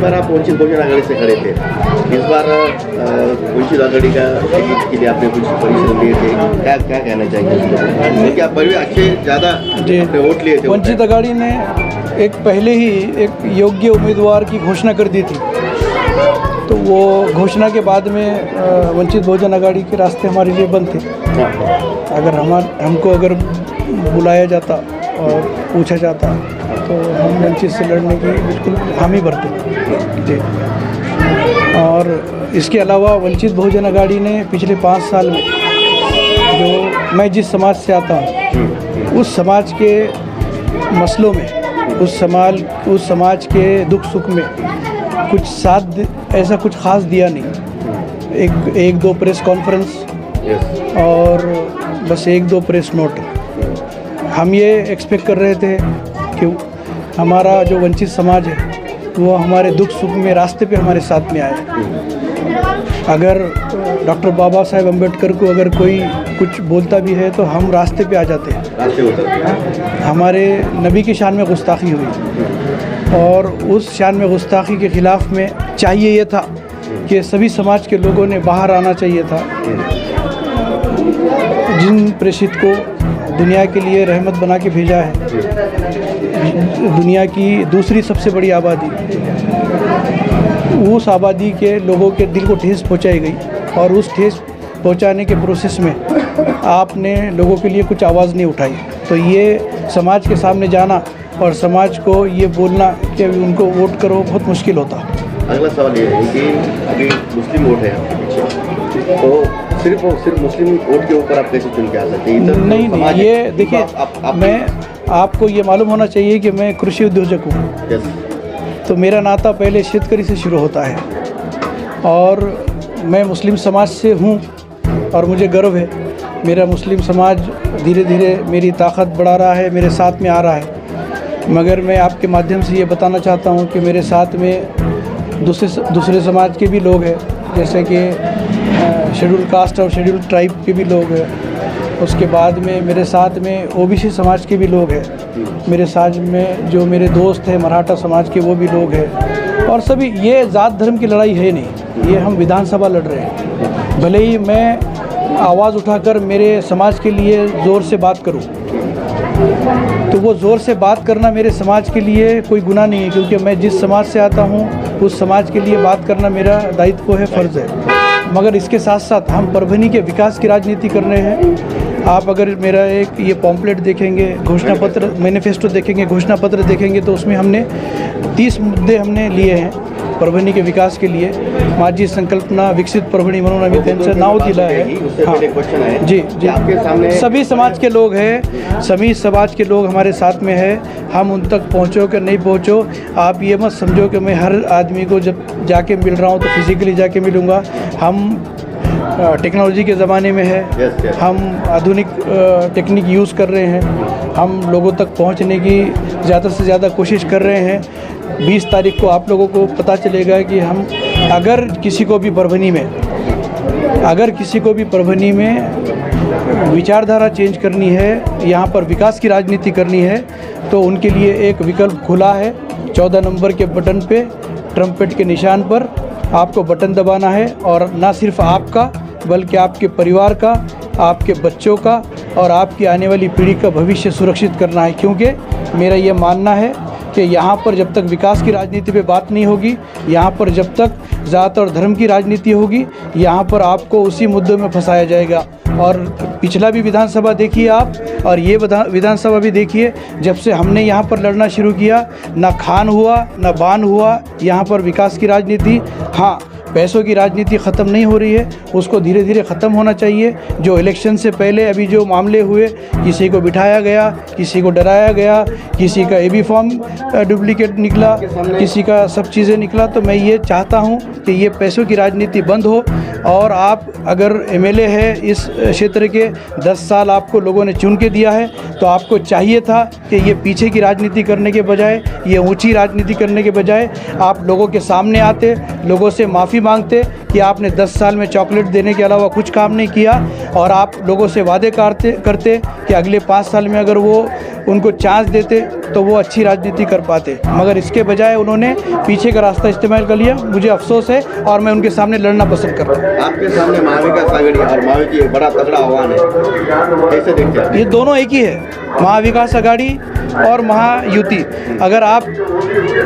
बार आप वंचित बहुजन आघाड़ी से खड़े थे, इस बार वंचित आघाड़ी का टिकट के लिए आपने कुछ परिश्रम लिए थे, क्या क्या कहना चाहिए क्योंकि आप बड़े अच्छे ज़्यादा वोट लिए थे। वंचित आघाड़ी ने एक पहले ही एक योग्य उम्मीदवार की घोषणा कर दी थी, तो वो घोषणा के बाद में वंचित बहुजन आघाड़ी के रास्ते हमारे लिए बंद थे। अगर हमको अगर बुलाया जाता और पूछा जाता तो हम वंचित से लड़ने की बिल्कुल हामी भरते जी। और इसके अलावा वंचित बहुजन आघाड़ी ने पिछले 5 साल में, जो मैं जिस समाज से आता हूँ, उस समाज के मसलों में, उस समाज के दुख सुख में कुछ साथ ऐसा कुछ ख़ास दिया नहीं। एक दो प्रेस कॉन्फ्रेंस और बस 1-2 प्रेस नोट। हम ये एक्सपेक्ट कर रहे थे कि हमारा जो वंचित समाज है वो हमारे दुख सुख में रास्ते पे हमारे साथ में आए। अगर डॉक्टर बाबा साहेब अम्बेडकर को अगर कोई कुछ बोलता भी है तो हम रास्ते पे आ जाते हैं। हमारे नबी की शान में गुस्ताखी हुई और उस शान में गुस्ताखी के ख़िलाफ़ में चाहिए ये था कि सभी समाज के लोगों ने बाहर आना चाहिए था। जिन प्रेषित को दुनिया के लिए रहमत बना के भेजा है, दुनिया की दूसरी सबसे बड़ी आबादी, उस आबादी के लोगों के दिल को ठेस पहुंचाई गई और उस ठेस पहुंचाने के प्रोसेस में आपने लोगों के लिए कुछ आवाज़ नहीं उठाई। तो ये समाज के सामने जाना और समाज को ये बोलना कि उनको वोट करो बहुत मुश्किल होता। अगला सवाल ये है कि अभी मुस्लिम वोट है आपके पीछे, तो सिर्फ मुस्लिम वोट के ऊपर आप कैसे चुन के आ सकते हैं? नहीं, ये देखिए, मैं आपको ये मालूम होना चाहिए कि मैं कृषि उद्योजक हूँ। तो मेरा नाता पहले शेतकरी से शुरू होता है और मैं मुस्लिम समाज से हूँ और मुझे गर्व है। मेरा मुस्लिम समाज धीरे धीरे मेरी ताकत बढ़ा रहा है, मेरे साथ में आ रहा है। मगर मैं आपके माध्यम से ये बताना चाहता हूँ कि मेरे साथ में दूसरे समाज के भी लोग हैं, जैसे कि शेड्यूल कास्ट और शेड्यूल ट्राइब के भी लोग हैं। उसके बाद में मेरे साथ में ओबीसी समाज के भी लोग हैं। मेरे साथ में जो मेरे दोस्त हैं मराठा समाज के, वो भी लोग हैं। और सभी, ये जात धर्म की लड़ाई है नहीं, ये हम विधानसभा लड़ रहे हैं। भले ही मैं आवाज़ उठाकर मेरे समाज के लिए ज़ोर से बात करूं, तो वो ज़ोर से बात करना मेरे समाज के लिए कोई गुनाह नहीं है, क्योंकि मैं जिस समाज से आता हूं उस समाज के लिए बात करना मेरा दायित्व है, फ़र्ज़ है। मगर इसके साथ साथ हम परभनी के विकास की राजनीति कर रहे हैं। आप अगर मेरा एक ये पॉम्पलेट देखेंगे, घोषणा पत्र, मैनिफेस्टो देखेंगे, घोषणा पत्र देखेंगे, तो उसमें हमने 30 मुद्दे हमने लिए हैं परभनी के विकास के लिए। माझी संकल्पना विकसित परभणी म्हणून आम्ही त्यांचं नाव दिलं है। हाँ जी जी, सभी समाज के लोग हैं, सभी समाज के लोग हमारे साथ में है। हम उन तक पहुँचो कि नहीं पहुँचो, आप ये मत समझो कि मैं हर आदमी को जब जाके मिल रहा हूँ तो फिज़िकली जाके मिलूँगा। हम टेक्नोलॉजी के ज़माने में है, हम आधुनिक टेक्निक यूज़ कर रहे हैं, हम लोगों तक पहुंचने की ज़्यादा से ज़्यादा कोशिश कर रहे हैं। 20 तारीख को आप लोगों को पता चलेगा कि हम अगर किसी को भी परभनी में विचारधारा चेंज करनी है, यहाँ पर विकास की राजनीति करनी है, तो उनके लिए एक विकल्प खुला है। 14 नंबर के बटन पे, ट्रम्पेट के निशान पर आपको बटन दबाना है और ना सिर्फ आपका बल्कि आपके परिवार का, आपके बच्चों का और आपकी आने वाली पीढ़ी का भविष्य सुरक्षित करना है। क्योंकि मेरा ये मानना है कि यहाँ पर जब तक विकास की राजनीति पे बात नहीं होगी, यहाँ पर जब तक जात और धर्म की राजनीति होगी, यहाँ पर आपको उसी मुद्दों में फंसाया जाएगा। और पिछला भी विधानसभा देखिए आप, और ये विधानसभा भी देखिए, जब से हमने यहाँ पर लड़ना शुरू किया, ना खान हुआ ना बान हुआ, यहाँ पर विकास की राजनीति। हाँ, पैसों की राजनीति ख़त्म नहीं हो रही है, उसको धीरे धीरे ख़त्म होना चाहिए। जो इलेक्शन से पहले अभी जो मामले हुए, किसी को बिठाया गया, किसी को डराया गया, किसी का एबी फॉर्म डुप्लीकेट निकला, किसी का सब चीज़ें निकला। तो मैं ये चाहता हूँ कि ये पैसों की राजनीति बंद हो। और आप अगर एमएलए है इस क्षेत्र के, 10 साल आपको लोगों ने चुन के दिया है, तो आपको चाहिए था कि ये पीछे की राजनीति करने के बजाय, ये ऊंची राजनीति करने के बजाय आप लोगों के सामने आते, लोगों से माफ़ी मांगते कि आपने 10 साल में चॉकलेट देने के अलावा कुछ काम नहीं किया, और आप लोगों से वादे करते कि अगले 5 साल में अगर वो उनको चांस देते तो वो अच्छी राजनीति कर पाते, मगर इसके बजाय उन्होंने पीछे का रास्ता इस्तेमाल कर लिया। मुझे अफसोस है और मैं उनके सामने लड़ना पसंद कर रहा हूँ। आपके सामने महाविकास आघाड़ी और मायावती एक बड़ा तगड़ा आह्वान है, कैसे देखते हैं? ये दोनों एक ही है, महाविकास आघाड़ी और महायुति। अगर आप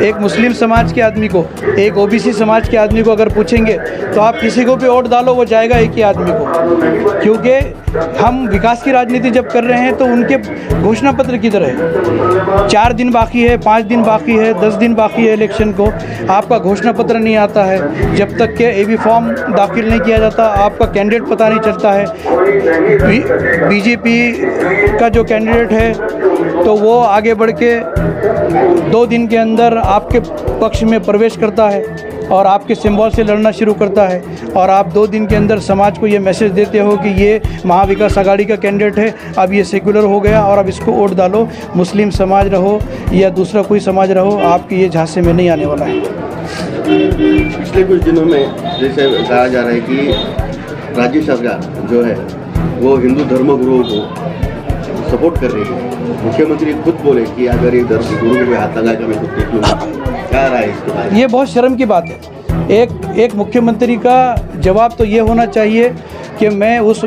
एक मुस्लिम समाज के आदमी को, एक ओबीसी समाज के आदमी को अगर पूछेंगे तो आप किसी को भी वोट डालो, वो जाएगा एक ही आदमी को, क्योंकि हम विकास की राजनीति जब कर रहे हैं तो उनके घोषणा पत्र की तरह है। 4 दिन बाकी है, 5 दिन बाकी है, 10 दिन बाकी है इलेक्शन को, आपका घोषणा पत्र नहीं आता है। जब तक के एबी फॉर्म दाखिल नहीं किया जाता, आपका कैंडिडेट पता नहीं चलता है। बीजेपी का जो कैंडिडेट है तो वो आगे बढ़ के 2 दिन के अंदर आपके पक्ष में प्रवेश करता है और आपके सिंबल से लड़ना शुरू करता है, और आप 2 दिन के अंदर समाज को ये मैसेज देते हो कि ये महाविकास आघाड़ी का कैंडिडेट है, अब ये सेक्युलर हो गया और अब इसको वोट डालो। मुस्लिम समाज रहो या दूसरा कोई समाज रहो, आपके ये झांसे में नहीं आने वाला है। पिछले कुछ दिनों में जैसे कहा जा रहा है कि राज्य सरकार जो है वो हिंदू धर्मगुरुओं को सपोर्ट कर रही है। मुख्यमंत्री खुद बोले कि अगर ये धर्मगुरु को हाथ लगा के मैं खुद देख लूँगा, क्या रहा है इसके बारे में? ये बहुत शर्म की बात है। एक मुख्यमंत्री का जवाब तो ये होना चाहिए कि मैं उस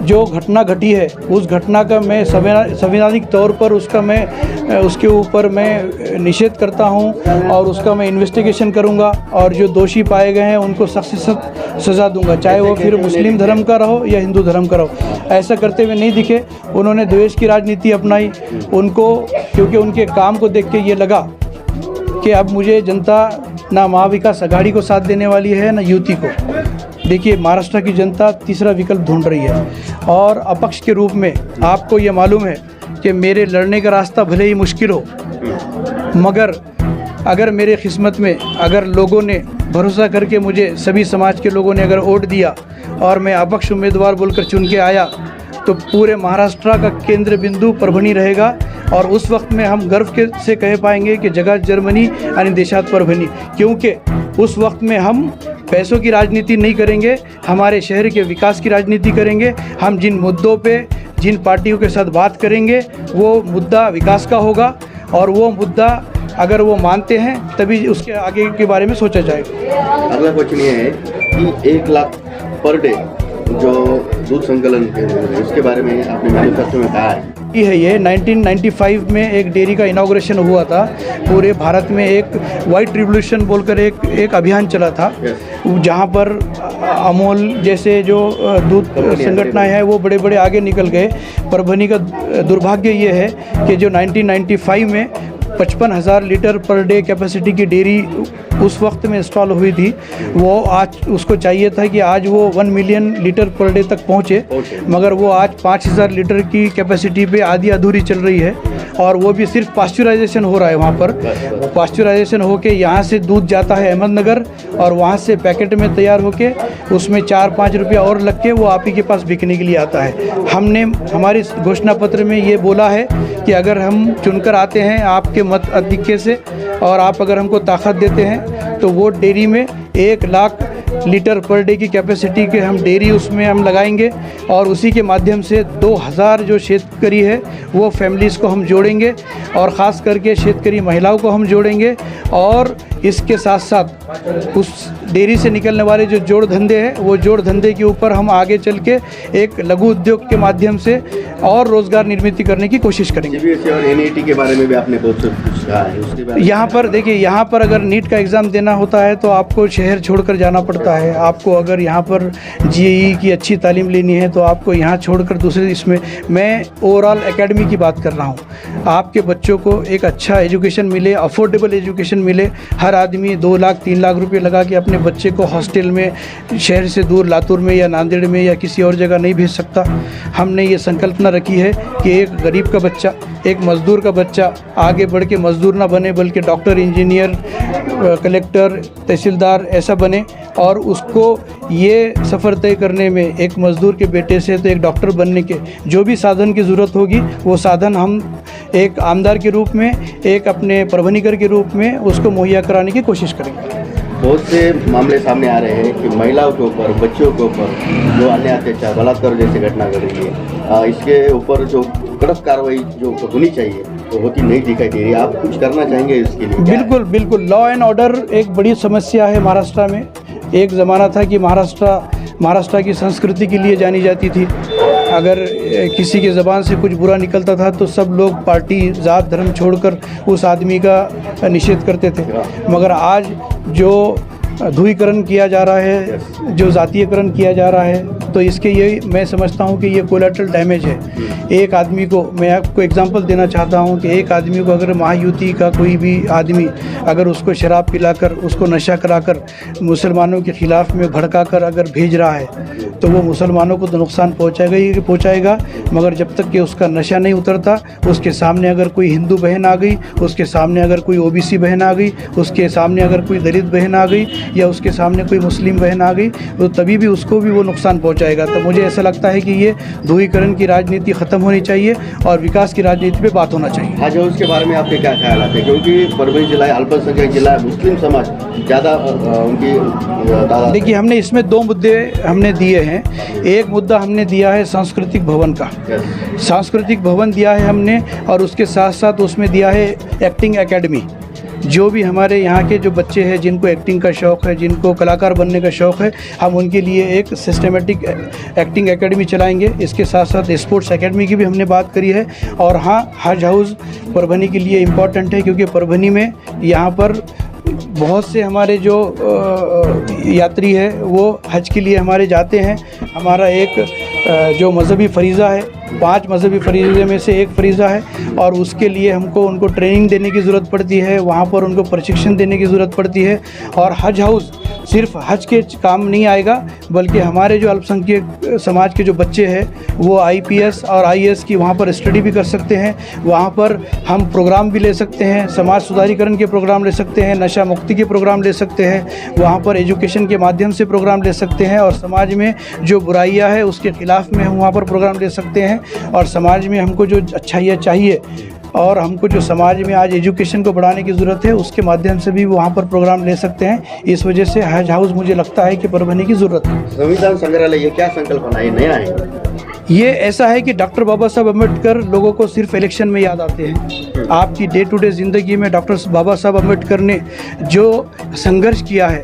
जो घटना घटी है उस घटना का मैं संवैधानिक तौर पर उसके ऊपर मैं निषेध करता हूं और उसका मैं इन्वेस्टिगेशन करूंगा, और जो दोषी पाए गए हैं उनको सख्त से सख्त सज़ा दूंगा, चाहे वो फिर मुस्लिम धर्म का रहो या हिंदू धर्म का रहो। ऐसा करते हुए नहीं दिखे। उन्होंने द्वेष की राजनीति अपनाई, उनको क्योंकि उनके काम को देख के ये लगा कि अब मुझे जनता ना महाविकास आघाड़ी को साथ देने वाली है ना युति को। देखिए, महाराष्ट्र की जनता तीसरा विकल्प ढूंढ रही है, और अपक्ष के रूप में आपको ये मालूम है कि मेरे लड़ने का रास्ता भले ही मुश्किल हो, मगर अगर मेरे किस्मत में अगर लोगों ने भरोसा करके मुझे, सभी समाज के लोगों ने अगर वोट दिया और मैं अपक्ष उम्मीदवार बोलकर चुन के आया, तो पूरे महाराष्ट्र का केंद्र बिंदु परभणी रहेगा, और उस वक्त में हम गर्व से कह पाएंगे कि जगात जर्मनी आणि देशात परभणी, क्योंकि उस वक्त में हम पैसों की राजनीति नहीं करेंगे, हमारे शहर के विकास की राजनीति करेंगे। हम जिन मुद्दों पे जिन पार्टियों के साथ बात करेंगे वो मुद्दा विकास का होगा, और वो मुद्दा अगर वो मानते हैं तभी उसके आगे के बारे में सोचा जाएगा। अगला क्वेश्चन ये है कि 1 लाख पर डे जो दूध संकलन है उसके बारे में आपने मैनिफेस्टो में कहा है ये 1995 में एक डेयरी का इनॉग्रेशन हुआ था। पूरे भारत में एक वाइट रिवोल्यूशन बोलकर एक अभियान चला था, जहाँ पर अमूल जैसे जो दूध संगठनाएं हैं वो बड़े बड़े आगे निकल गए। परभणी का दुर्भाग्य ये है कि जो 1995 में 55,000 लीटर पर डे कैपेसिटी की डेयरी उस वक्त में इंस्टॉल हुई थी, वो आज उसको चाहिए था कि आज वो 1 मिलियन लीटर पर डे तक पहुँचे, मगर वो आज 5,000 लीटर की कैपेसिटी पे आधी अधूरी चल रही है, और वो भी सिर्फ पास्चुराइजेशन हो रहा है। वहाँ पर पास्चुराइजेशन होके यहाँ से दूध जाता है अहमदनगर, और वहाँ से पैकेट में तैयार होके उसमें 4-5 रुपया और लग के वो आप ही के पास बिकने के लिए आता है। हमने हमारे घोषणा पत्र में ये बोला है कि अगर हम चुनकर आते हैं आपके मत अधिक्य से, और आप अगर हमको ताकत देते हैं तो वो डेयरी में 1 लाख लीटर पर डे की कैपेसिटी के हम डेयरी उसमें हम लगाएंगे, और उसी के माध्यम से 2000 जो शेतकरी है वो फैमिलीज़ को हम जोड़ेंगे, और ख़ास करके शेतकरी महिलाओं को हम जोड़ेंगे। और इसके साथ साथ उस डेयरी से निकलने वाले जो जोड़ धंधे हैं वो जोड़ धंधे के ऊपर हम आगे चल के एक लघु उद्योग के माध्यम से और रोज़गार निर्मित करने की कोशिश करेंगे। CBSE और NET के बारे में भी आपने बहुत कुछ कहा है, उसके बारे में यहाँ पर देखिए, यहाँ पर अगर नीट का एग्ज़ाम देना होता है तो आपको शहर छोड़कर जाना पड़ता है। आपको अगर यहाँ पर JEE की अच्छी तालीम लेनी है तो आपको यहाँ छोड़कर दूसरे, इसमें मैं ओवरऑल एकेडमी की बात कर रहा हूँ। आपके बच्चों को एक अच्छा एजुकेशन मिले, अफोर्डेबल एजुकेशन मिले। हर आदमी 2 लाख 3 लाख रुपए लगा के अपने बच्चे को हॉस्टल में शहर से दूर लातूर में या नांदेड़ में या किसी और जगह नहीं भेज सकता। हमने ये संकल्पना रखी है कि एक गरीब का बच्चा, एक मज़दूर का बच्चा आगे बढ़ के मज़दूर ना बने, बल्कि डॉक्टर, इंजीनियर, कलेक्टर, तहसीलदार ऐसा बने, और उसको ये सफ़र तय करने में एक मज़दूर के बेटे से तो एक डॉक्टर बनने के जो भी साधन की ज़रूरत होगी वो साधन हम एक आमदार के रूप में, एक अपने परभनीकर के रूप में उसको मुहैया कराने की कोशिश करेंगे। बहुत से मामले सामने आ रहे हैं कि महिलाओं के ऊपर, बच्चों के ऊपर जो अन्य अत्याचार, बलात्कार जैसी घटना घट रही है, इसके ऊपर जो कड़क कार्रवाई जो होनी चाहिए वो होती नहीं दिखाई दे रही। आप कुछ करना चाहेंगे इसके लिए? बिल्कुल बिल्कुल, लॉ एंड ऑर्डर एक बड़ी समस्या है महाराष्ट्र में। एक ज़माना था कि महाराष्ट्र की संस्कृति के लिए जानी जाती थी। अगर किसी की ज़बान से कुछ बुरा निकलता था तो सब लोग पार्टी, जात, धर्म छोड़कर उस आदमी का निषेध करते थे। मगर आज जो ध्रुवीकरण किया जा रहा है, जो जातीयकरण किया जा रहा है, तो इसके ये मैं समझता हूँ कि ये कोलैटरल डैमेज है। एक आदमी को, मैं आपको एग्जांपल देना चाहता हूँ कि एक आदमी को अगर महायुति का कोई भी आदमी अगर उसको शराब पिलाकर, उसको नशा कराकर मुसलमानों के ख़िलाफ़ में भड़काकर अगर भेज रहा है तो वो मुसलमानों को तो नुकसान पहुँचाएगा ही पहुँचाएगा। मगर जब तक कि उसका नशा नहीं उतरता, उसके सामने अगर कोई हिंदू बहन आ गई, उसके सामने अगर कोई ओबीसी बहन आ गई, उसके सामने अगर कोई दलित बहन आ गई या उसके सामने कोई मुस्लिम बहन आ गई, तो तभी भी उसको भी वो नुकसान पहुंचाएगा। तो मुझे ऐसा लगता है कि ये ध्रुवीकरण की राजनीति ख़त्म होनी चाहिए और विकास की राजनीति पे बात होना चाहिए। हज हाउस के बारे में आपके क्या ख्याल आते हैं? क्योंकि परभणी जिला अल्पसंख्यक जिला है, मुस्लिम समाज ज़्यादा उनकी तादाद। देखिए, हमने इसमें 2 मुद्दे हमने दिए हैं। एक मुद्दा हमने दिया है सांस्कृतिक भवन का, सांस्कृतिक भवन दिया है हमने, और उसके साथ साथ उसमें दिया है एक्टिंग एकेडमी। जो भी हमारे यहाँ के जो बच्चे हैं जिनको एक्टिंग का शौक़ है, जिनको कलाकार बनने का शौक़ है, हम उनके लिए एक सिस्टमेटिक एक्टिंग एकेडमी चलाएंगे। इसके साथ साथ स्पोर्ट्स एकेडमी की भी हमने बात करी है। और हाँ, हज हाउस परभणी के लिए इम्पॉर्टेंट है, क्योंकि परभणी में यहाँ पर बहुत से हमारे जो यात्री है वो हज के लिए हमारे जाते हैं। हमारा एक जो मज़हबी फरीज़ा है, 5 मज़हबी फरीज़े में से एक फरीज़ा है, और उसके लिए हमको उनको ट्रेनिंग देने की ज़रूरत पड़ती है, वहाँ पर उनको प्रशिक्षण देने की ज़रूरत पड़ती है। और हज हाउस सिर्फ हज के काम नहीं आएगा, बल्कि हमारे जो अल्पसंख्यक समाज के जो बच्चे हैं वो IPS और IAS की वहाँ पर स्टडी भी कर सकते हैं। वहाँ पर हम प्रोग्राम भी ले सकते हैं, समाज सुधारीकरण के प्रोग्राम ले सकते हैं, नशा मुक्ति के प्रोग्राम ले सकते हैं, वहाँ पर एजुकेशन के माध्यम से प्रोग्राम ले सकते हैं, और समाज में जो बुराइयाँ है उसके ख़िलाफ़ में हम वहाँ पर प्रोग्राम ले सकते हैं। और समाज में हमको जो अच्छाइयाँ चाहिए और हमको जो समाज में आज एजुकेशन को बढ़ाने की ज़रूरत है, उसके माध्यम से भी वहाँ पर प्रोग्राम ले सकते हैं। इस वजह से हज हाउस मुझे लगता है कि परभणी की ज़रूरत है। संविधान संग्रहालय ये क्या संकल्पना है, नया है? ये ऐसा है कि डॉक्टर बाबा साहब अम्बेडकर लोगों को सिर्फ इलेक्शन में याद आते हैं। आपकी डे टू डे ज़िंदगी में डॉक्टर बाबा साहब अम्बेडकर ने जो संघर्ष किया है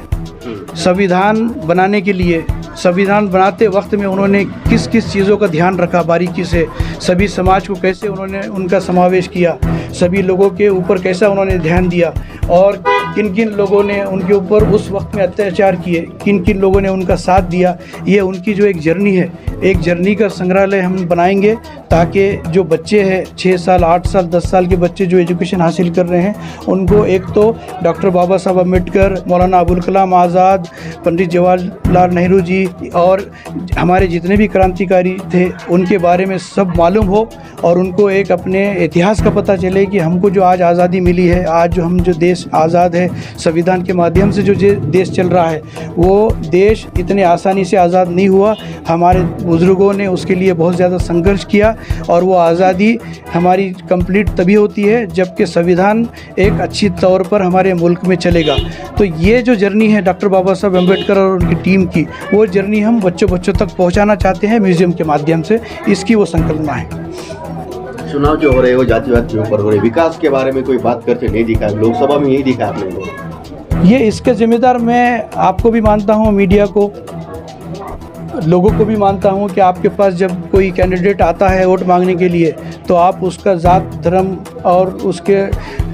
संविधान बनाने के लिए, संविधान बनाते वक्त में उन्होंने किस किस चीज़ों का ध्यान रखा बारीकी से, सभी समाज को कैसे उन्होंने उनका समावेश किया, सभी लोगों के ऊपर कैसा उन्होंने ध्यान दिया, और किन किन लोगों ने उनके ऊपर उस वक्त में अत्याचार किए, किन किन लोगों ने उनका साथ दिया। ये उनकी जो एक जर्नी है, एक जर्नी का संग्रहालय हम बनाएंगे, ताकि जो बच्चे हैं 6 साल, 8 साल, 10 साल के बच्चे जो एजुकेशन हासिल कर रहे हैं, उनको एक तो डॉक्टर बाबा साहब अम्बेडकर, मौलाना अबुल कलाम आज़ाद, पंडित जवाहरलाल नेहरू जी और हमारे जितने भी क्रांतिकारी थे उनके बारे में सब मालूम हो, और उनको एक अपने इतिहास का पता चले कि हमको जो आज आज़ादी मिली है, आज जो हम जो देश आज़ाद है, संविधान के माध्यम से जो देश चल रहा है, वो देश इतने आसानी से आज़ाद नहीं हुआ। हमारे बुज़ुर्गों ने उसके लिए बहुत ज़्यादा संघर्ष किया, और वो आज़ादी हमारी कंप्लीट तभी होती है जबकि संविधान एक अच्छी तौर पर हमारे मुल्क में चलेगा। तो ये जो जर्नी है डॉक्टर बाबा साहब अम्बेडकर और उनकी टीम की, वो जर्नी हम बच्चों तक पहुंचाना चाहते हैं म्यूज़ियम के माध्यम से। इसकी वो संकल्पना है। चुनाव जो हो रहे हैं वो जातिवाद के ऊपर हो रहे, विकास के बारे में कोई बात करते नहीं दिखा, लोकसभा में यही दिखा आपने लोग। ये इसके जिम्मेदार मैं आपको भी मानता हूँ, मीडिया को, लोगों को भी मानता हूँ कि आपके पास जब कोई कैंडिडेट आता है वोट मांगने के लिए, तो आप उसका जात, धर्म और उसके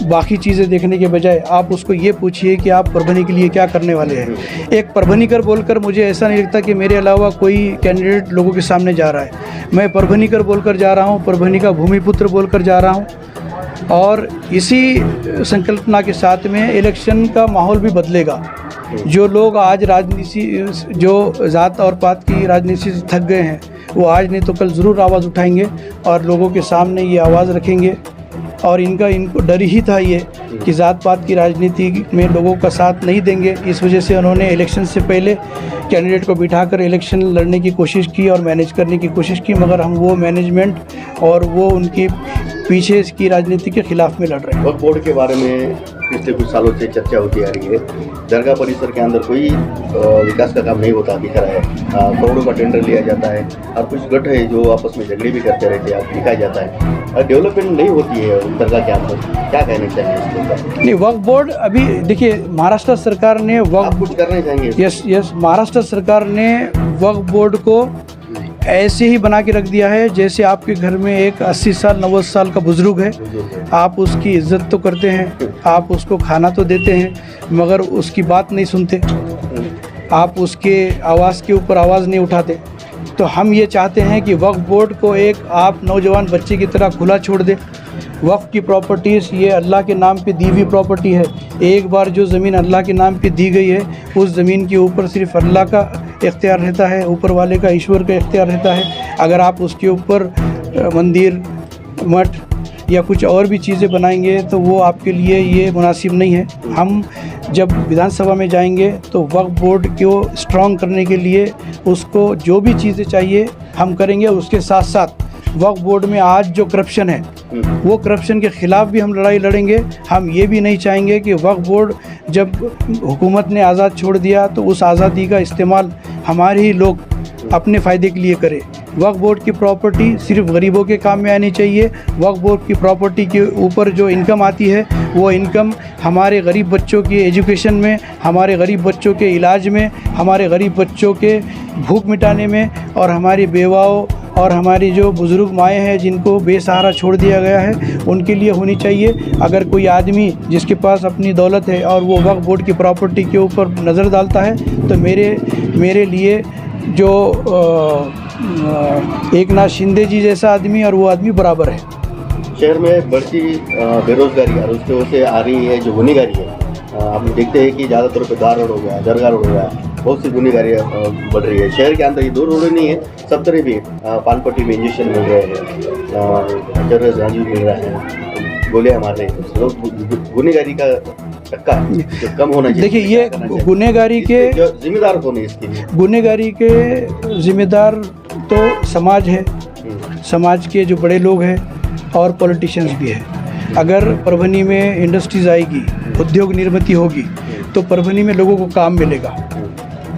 बाकी चीज़ें देखने के बजाय आप उसको ये पूछिए कि आप परभणी के लिए क्या करने वाले हैं। एक परभणीकर बोलकर मुझे ऐसा नहीं लगता कि मेरे अलावा कोई कैंडिडेट लोगों के सामने जा रहा है। मैं परभणीकर बोलकर जा रहा हूँ, परभणी का भूमिपुत्र बोलकर जा रहा हूँ, और इसी संकल्पना के साथ में इलेक्शन का माहौल भी बदलेगा। जो लोग आज राजनीति, जो जात और पात की राजनीति से थक गए हैं, वो आज नहीं तो कल ज़रूर आवाज़ उठाएंगे और लोगों के सामने ये आवाज़ रखेंगे। और इनको डर ही था ये कि जात पात की राजनीति में लोगों का साथ नहीं देंगे। इस वजह से उन्होंने इलेक्शन से पहले कैंडिडेट को बिठाकर इलेक्शन लड़ने की कोशिश की और मैनेज करने की कोशिश की, मगर हम वो मैनेजमेंट और वो उनकी पीछे की राजनीति के खिलाफ में लड़ रहे हैं। वक्फ बोर्ड के बारे में पिछले कुछ सालों से चर्चा होती आ रही है। दरगाह परिसर के अंदर कोई विकास का काम नहीं होता दिख रहा है। करोड़ों का टेंडर लिया जाता है और कुछ गट है जो आपस में झगड़े भी करते रहते हैं, दिखाया जाता है। डेवलपमेंट नहीं होती है दरगाह के अंदर, क्या कहना चाहिए इसके ऊपर? नहीं, वक्फ बोर्ड अभी देखिए, महाराष्ट्र सरकार ने आप कुछ करना चाहेंगे? यस, महाराष्ट्र सरकार ने वक्फ बोर्ड को ऐसे ही बना के रख दिया है जैसे आपके घर में एक 80 साल 90 साल का बुजुर्ग है, आप उसकी इज्जत तो करते हैं, आप उसको खाना तो देते हैं, मगर उसकी बात नहीं सुनते, आप उसके आवाज़ के ऊपर आवाज़ नहीं उठाते। तो हम ये चाहते हैं कि वक्फ बोर्ड को एक आप नौजवान बच्चे की तरह खुला छोड़ दे। वक्फ की प्रॉपर्टीज़ ये अल्लाह के नाम पे दी हुई प्रॉपर्टी है। एक बार जो ज़मीन अल्लाह के नाम पे दी गई है, उस ज़मीन के ऊपर सिर्फ अल्लाह का इख्तियार रहता है, ऊपर वाले का, ईश्वर का इख्तियार रहता है। अगर आप उसके ऊपर मंदिर, मठ या कुछ और भी चीज़ें बनाएंगे तो वो आपके लिए ये मुनासिब नहीं है। हम जब विधानसभा में जाएंगे तो वक्फ बोर्ड को स्ट्रॉन्ग करने के लिए उसको जो भी चीज़ें चाहिए हम करेंगे। उसके साथ साथ वक्फ बोर्ड में आज जो करप्शन है, वो करप्शन के ख़िलाफ़ भी हम लड़ाई लड़ेंगे। हम ये भी नहीं चाहेंगे कि वक्फ बोर्ड जब हुकूमत ने आज़ाद छोड़ दिया तो उस आज़ादी का इस्तेमाल हमारे ही लोग अपने फ़ायदे के लिए करें। वक्फ बोर्ड की प्रॉपर्टी सिर्फ गरीबों के काम में आनी चाहिए। वक्फ बोर्ड की प्रॉपर्टी के ऊपर जो इनकम आती है, वो इनकम हमारे गरीब बच्चों की एजुकेशन में, हमारे गरीब बच्चों के इलाज में, हमारे गरीब बच्चों के भूख मिटाने में, और हमारी बेवाओं और हमारी जो बुज़ुर्ग माएँ हैं जिनको बेसहारा छोड़ दिया गया है, उनके लिए होनी चाहिए। अगर कोई आदमी जिसके पास अपनी दौलत है और वो वक्फ बोर्ड की प्रॉपर्टी के ऊपर नज़र डालता है, तो मेरे लिए जो एकनाथ शिंदे जी जैसा आदमी और वो आदमी बराबर है। शहर में बढ़ती बेरोजगारी और उसकी वजह से आ रही है जो गुनहगारी है, आप देखते हैं कि ज़्यादातर पे दार रोड हो गया, दरगाह रोड हो गया, बहुत सी गुनहगारियाँ बढ़ रही है। शहर के अंदर ये 2 रोड नहीं है, सब तरह भी पानपट्टी में इंजेक्शन मिल रहे हैं, जर्रस राजू मिल रहा है, गोलियाँ मार रहे हैं। तो गुनहगारी का टक्का जो कम होना चाहिए। देखिए, ये गुनहगारी के जिम्मेदार कौन है इसके लिए? गुनहगारी के जिम्मेदार तो समाज है, समाज के जो बड़े लोग हैं और पॉलिटिशियंस भी है। अगर परभनी में इंडस्ट्रीज़ आएगी, उद्योग निर्मित होगी, तो परभनी में लोगों को काम मिलेगा।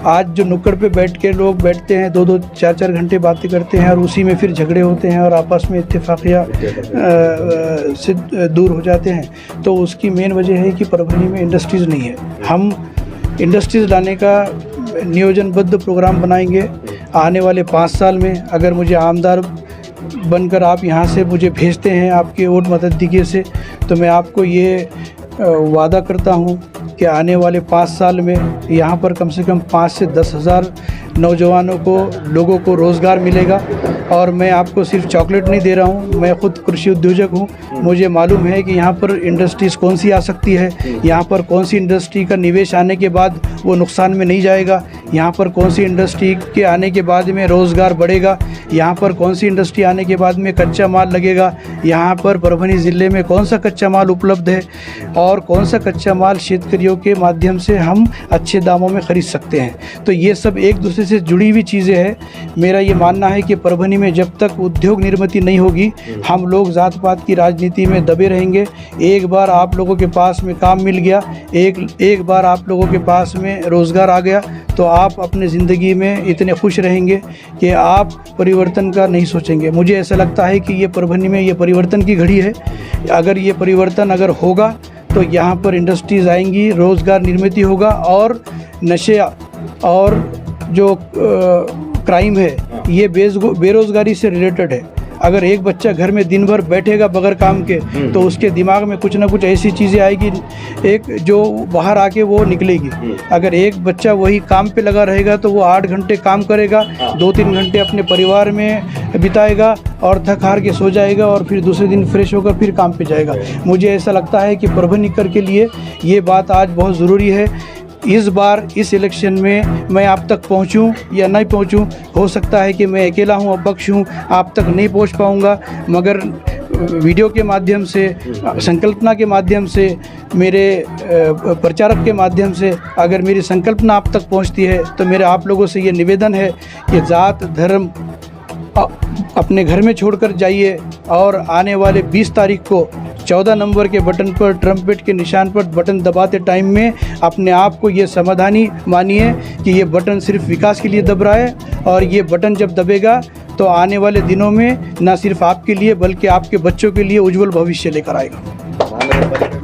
आज जो नुक्कड़ पे बैठ के लोग बैठते हैं, 2-2 4-4 घंटे बातें करते हैं और उसी में फिर झगड़े होते हैं और आपस में इत्तेफाकिया से दूर हो जाते हैं, तो उसकी मेन वजह है कि परभनी में इंडस्ट्रीज़ नहीं है। हम इंडस्ट्रीज़ लाने का नियोजनबद्ध प्रोग्राम बनाएंगे। आने वाले 5 साल में अगर मुझे आमदार बनकर आप यहाँ से मुझे भेजते हैं आपके वोट मतदान से, तो मैं आपको ये वादा करता हूँ कि आने वाले 5 साल में यहाँ पर कम से कम 5 से 10 हज़ार नौजवानों को, लोगों को रोज़गार मिलेगा। और मैं आपको सिर्फ चॉकलेट नहीं दे रहा हूँ, मैं ख़ुद कृषि उद्योजक हूँ। मुझे मालूम है कि यहाँ पर इंडस्ट्रीज़ कौन सी आ सकती है, यहाँ पर कौन सी इंडस्ट्री का निवेश आने के बाद वो नुकसान में नहीं जाएगा, यहाँ पर कौन सी इंडस्ट्री के आने के बाद में रोज़गार बढ़ेगा, यहाँ पर कौन सी इंडस्ट्री आने के बाद में कच्चा माल लगेगा, यहाँ पर परभनी ज़िले में कौन सा कच्चा माल उपलब्ध है और कौन सा कच्चा माल शेतकरियों के माध्यम से हम अच्छे दामों में ख़रीद सकते हैं। तो ये सब एक दूसरे से जुड़ी हुई चीज़ें हैं। मेरा ये मानना है कि परभनी में जब तक उद्योग निर्मित नहीं होगी, हम लोग जात पात की राजनीति में दबे रहेंगे। एक बार आप लोगों के पास में काम मिल गया, एक बार आप लोगों के पास में रोज़गार आ गया, तो आप अपने ज़िंदगी में इतने खुश रहेंगे कि आप परिवर्तन का नहीं सोचेंगे। मुझे ऐसा लगता है कि ये परभनी में ये परिवर्तन की घड़ी है। अगर ये परिवर्तन अगर होगा तो यहाँ पर इंडस्ट्रीज़ आएंगी, रोज़गार निर्मित होगा और नशे और जो क्राइम है ये बेरोज़गारी से रिलेटेड है। अगर एक बच्चा घर में दिन भर बैठेगा बगैर काम के, तो उसके दिमाग में कुछ ना कुछ ऐसी चीज़ें आएगी एक जो बाहर आके वो निकलेगी। अगर एक बच्चा वही काम पे लगा रहेगा तो वो 8 घंटे काम करेगा, 2-3 घंटे अपने परिवार में बिताएगा और थक हार के सो जाएगा और फिर दूसरे दिन फ्रेश होकर फिर काम पे जाएगा। मुझे ऐसा लगता है कि परभनी कर के लिए ये बात आज बहुत ज़रूरी है। इस बार इस इलेक्शन में मैं आप तक पहुंचूं या नहीं पहुंचूं, हो सकता है कि मैं अकेला हूं, अपक्ष हूं, आप तक नहीं पहुंच पाऊंगा, मगर वीडियो के माध्यम से, संकल्पना के माध्यम से, मेरे प्रचारक के माध्यम से अगर मेरी संकल्पना आप तक पहुंचती है, तो मेरा आप लोगों से ये निवेदन है कि जात धर्म अपने घर में छोड़कर जाइए और आने वाले 20 तारीख को 14 नंबर के बटन पर, ट्रम्पेट के निशान पर बटन दबाते टाइम में अपने आप को ये समाधानी मानिए कि ये बटन सिर्फ विकास के लिए दब रहा है, और ये बटन जब दबेगा तो आने वाले दिनों में ना सिर्फ आपके लिए बल्कि आपके बच्चों के लिए उज्जवल भविष्य लेकर आएगा।